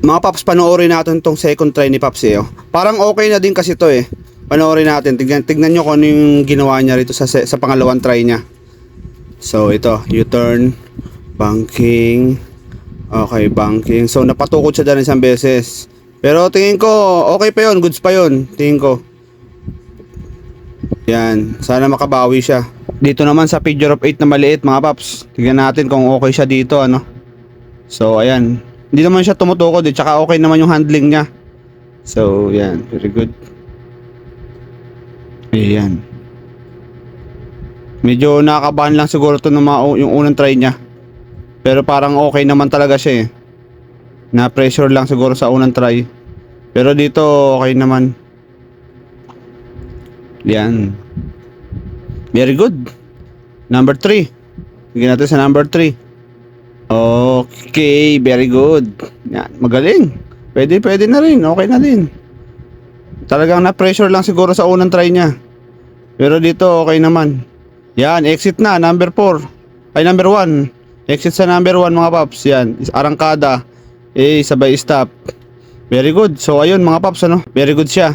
Mga paps, panoorin natin tong second try ni Paps eh. Oh. Parang okay na din kasi to eh. Panoorin natin. Tignan nyo kung ano yung ginawa niya rito sa pangalawang try niya. So ito, U-turn, banking. Okay, banking. So napatukod siya dyan isang beses. Pero tingin ko, okay pa yun, goods pa yun. Tingin ko. Yan, sana makabawi siya. Dito naman sa figure of 8 na maliit mga paps. Tingnan natin kung okay siya dito ano. So ayan. Hindi naman siya tumutukod eh. Tsaka okay naman yung handling niya. So yan, very good. Ayan. Medyo nakakabahan lang siguro to yung unang try niya. Pero parang okay naman talaga siya eh. Na pressure lang siguro sa unang try. Pero dito okay naman. Yan. Very good. Number 3. Tignan natin sa number 3. Okay, very good. Yan, magaling. Pwede na rin. Okay na din. Talagang na-pressure lang siguro sa unang try niya. Pero dito okay naman. Yan, exit na, number 4. Ay, number 1. Exit sa number 1 mga paps. Yan, arangkada. Sabay stop. Very good. So ayun mga paps ano. Very good siya.